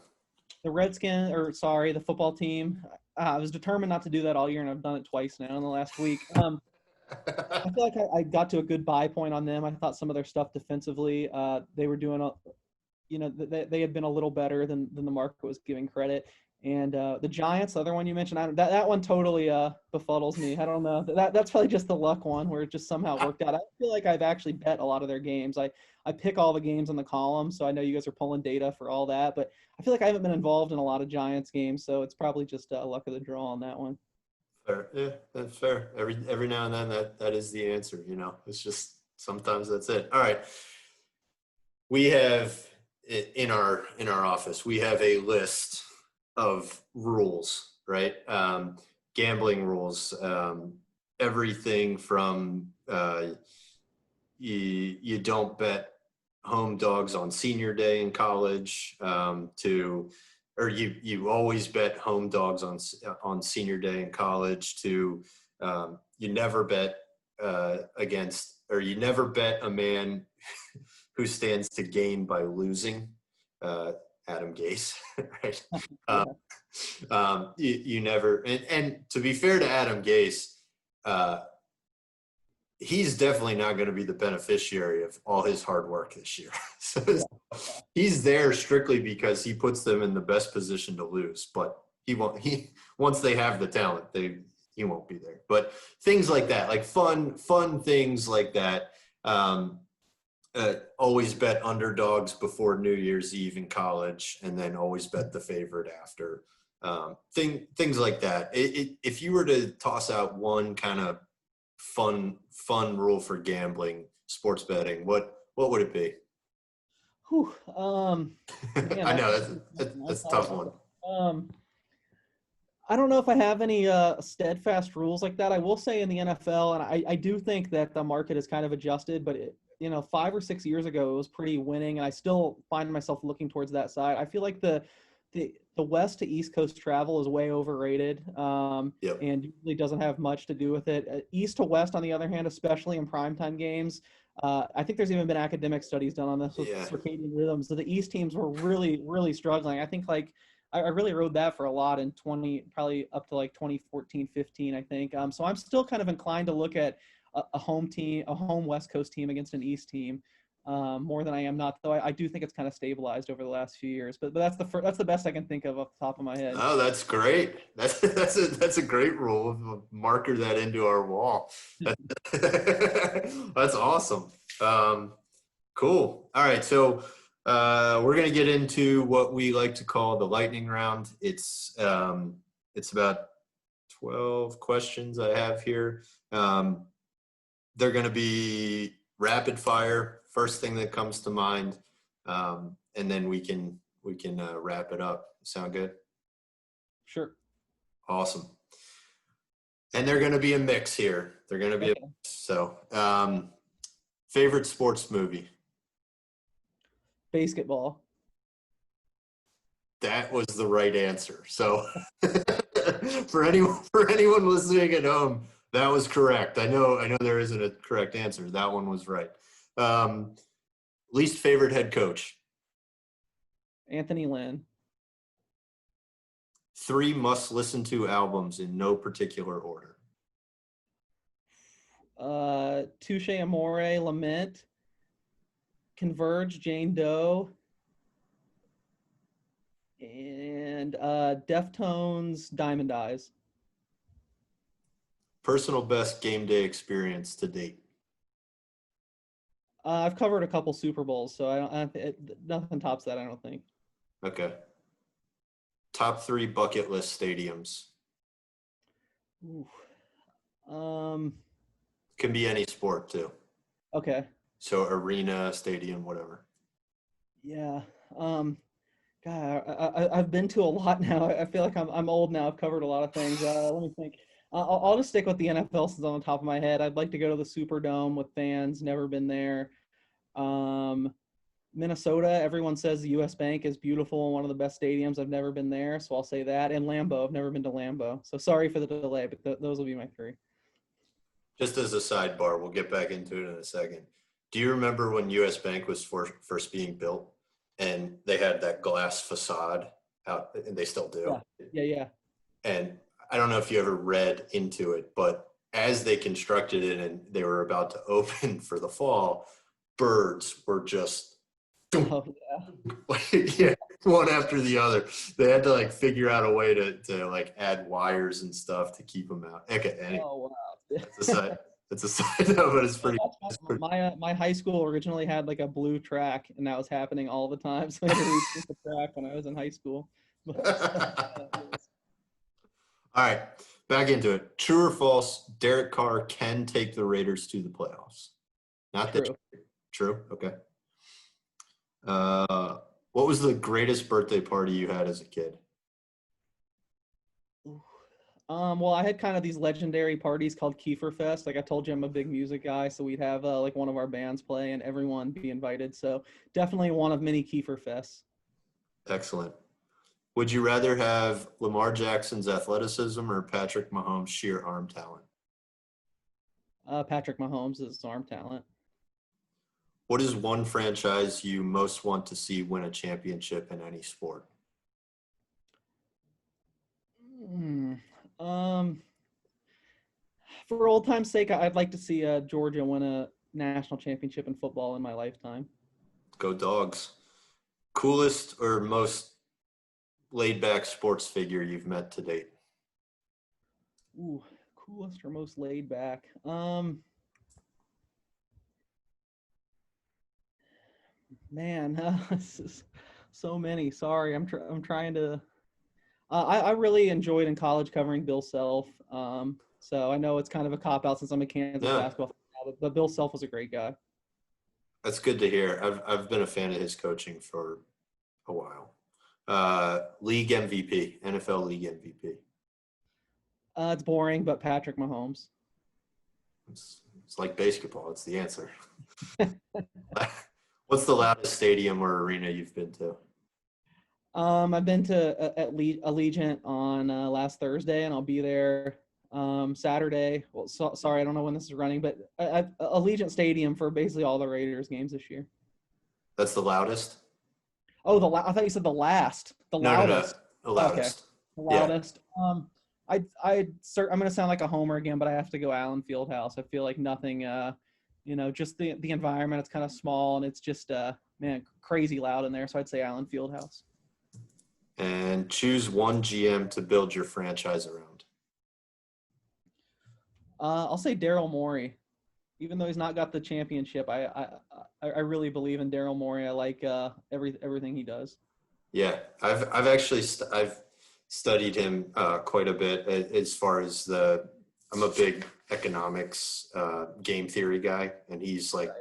The football team, I was determined not to do that all year, and I've done it twice now in the last week. I feel like I got to a good buy point on them. I thought some of their stuff defensively, they were doing, they had been a little better than the market was giving credit. And the Giants, the other one you mentioned, that one totally befuddles me. I don't know. That's probably just the luck one where it just somehow worked out. I feel like I've actually bet a lot of their games. I pick all the games in the column, so I know you guys are pulling data for all that. But I feel like I haven't been involved in a lot of Giants games, so it's probably just luck of the draw on that one. Fair. Yeah, that's fair. Every now and then that is the answer, It's just sometimes that's it. All right. We have in our office, we have a list of rules, right? Gambling rules, everything from you don't bet home dogs on senior day in college or you always bet home dogs on senior day in college to you never bet you never bet a man who stands to gain by losing, Adam Gase, right? You never, and to be fair to Adam Gase, he's definitely not going to be the beneficiary of all his hard work this year. So he's there strictly because he puts them in the best position to lose, but once they have the talent, he won't be there. But things like that, like fun things like that. Always bet underdogs before New Year's Eve in college, and then always bet the favorite after. Things like that. If you were to toss out one kind of fun rule for gambling, sports betting, what would it be? Whew, I know that's a tough one. I don't know if I have any steadfast rules like that. I will say in the NFL, and I do think that the market has kind of adjusted, but 5 or 6 years ago, it was pretty winning, and I still find myself looking towards that side. I feel like the West to East Coast travel is way overrated, and usually doesn't have much to do with it. East to West, on the other hand, especially in primetime games, I think there's even been academic studies done on this with circadian rhythms. So the East teams were really, really struggling. I think I really rode that for a lot in probably up to 2014, 15, I think. So I'm still kind of inclined to look at a home West Coast team against an East team more than I am not. Though I do think it's kind of stabilized over the last few years. But that's the best I can think of off the top of my head. Oh, that's great. That's a great rule. We'll marker that into our wall. That's awesome. Cool. All right, so we're going to get into what we like to call the lightning round. It's about 12 questions I have here. They're going to be rapid fire, first thing that comes to mind, and then we can wrap it up. Sound good? Sure. Awesome. And they're going to be a mix here. They're going to be a mix. So, favorite sports movie? Basketball. That was the right answer. So, for anyone listening at home, that was correct. I know there isn't a correct answer. That one was right. Least favorite head coach? Anthony Lynn. 3 must listen to albums in no particular order. Touche Amore, Lament, Converge, Jane Doe. And Deftones, Diamond Eyes. Personal best game day experience to date. I've covered a couple Super Bowls, so nothing tops that, I don't think. Okay. Top 3 bucket list stadiums. Ooh. Can be any sport too. Okay. So arena, stadium, whatever. Yeah. God, I've been to a lot now. I feel like I'm old now. I've covered a lot of things. Let me think. I'll just stick with the NFL since on the top of my head. I'd like to go to the Superdome with fans. Never been there. Minnesota. Everyone says the U.S. Bank is beautiful and one of the best stadiums. I've never been there, so I'll say that. And Lambeau. I've never been to Lambeau. So sorry for the delay, but those will be my 3. Just as a sidebar, we'll get back into it in a second. Do you remember when US Bank was first being built and they had that glass facade out, and they still do? Yeah. And I don't know if you ever read into it, but as they constructed it and they were about to open for the fall, birds were just Oh, yeah, one after the other. They had to like figure out a way to like add wires and stuff to keep them out. Okay, anyway, wow. that's a side note, but it's pretty. My high school originally had like a blue track, and that was happening all the time. So I had to reach the track when I was in high school. All right, back into it. True or false? Derek Carr can take the Raiders to the playoffs. Not True. that. True. Okay. What was the greatest birthday party you had as a kid? Well, I had kind of these legendary parties called Keefer Fest. Like I told you, I'm a big music guy, so we'd have like one of our bands play and everyone be invited. So definitely one of many Keefer Fests. Excellent. Would you rather have Lamar Jackson's athleticism or Patrick Mahomes' sheer arm talent? Patrick Mahomes is arm talent. What is one franchise you most want to see win a championship in any sport? For old time's sake, I'd like to see Georgia win a national championship in football in my lifetime. Go Dogs. Coolest or most laid-back sports figure you've met to date? Ooh, coolest or most laid back? Man, this is so many. Sorry, I'm trying to. I really enjoyed in college covering Bill Self. So I know it's kind of a cop out since I'm a Kansas basketball fan, but Bill Self was a great guy. That's good to hear. I've been a fan of his coaching for a while. League MVP, NFL League MVP. It's boring, but Patrick Mahomes. It's like basketball. It's the answer. What's the loudest stadium or arena you've been to? I've been to Allegiant on last Thursday, and I'll be there Saturday. Well, sorry, I don't know when this is running, but Allegiant Stadium for basically all the Raiders games this year. That's the loudest? Oh, I thought you said the last. The loudest. No. The loudest. Okay. The loudest. Yeah. I'm going to sound like a homer again, but I have to go Allen Fieldhouse. I feel like nothing. Just the environment. It's kind of small, and it's just crazy loud in there. So I'd say Allen Fieldhouse. And choose one GM to build your franchise around. I'll say Daryl Morey. Even though he's not got the championship, I really believe in Daryl Morey. I like everything he does. Yeah, I've actually I've studied him quite a bit as far as I'm a big economics game theory guy, and he's like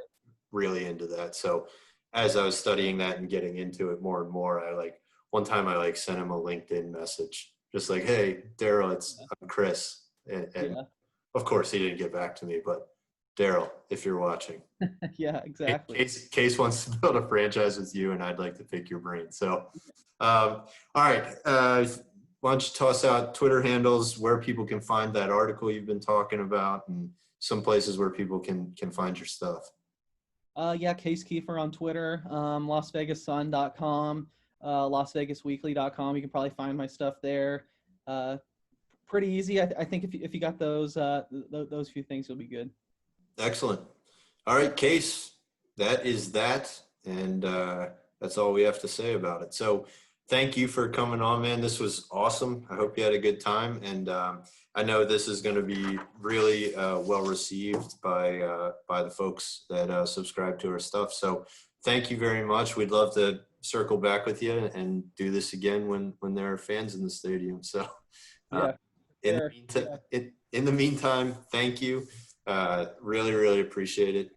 really into that. So as I was studying that and getting into it more and more, one time I sent him a LinkedIn message, just like, "Hey, Daryl, I'm Chris," and of course he didn't get back to me, but Daryl, if you're watching, yeah, exactly. Case wants to build a franchise with you, and I'd like to pick your brain. So, all right, why don't you toss out Twitter handles where people can find that article you've been talking about, and some places where people can find your stuff. Case Keefer on Twitter, LasVegasSun.com. LasVegasWeekly.com. You can probably find my stuff there. Pretty easy. I think if you got those few things, you'll be good. Excellent. All right, Case, that is that, and that's all we have to say about it. So thank you for coming on, man. This was awesome. I hope you had a good time. And I know this is going to be really well received by the folks that subscribe to our stuff. So thank you very much. We'd love to circle back with you and do this again when there are fans in the stadium. So Yeah. in the meantime, thank you. Really, really appreciate it.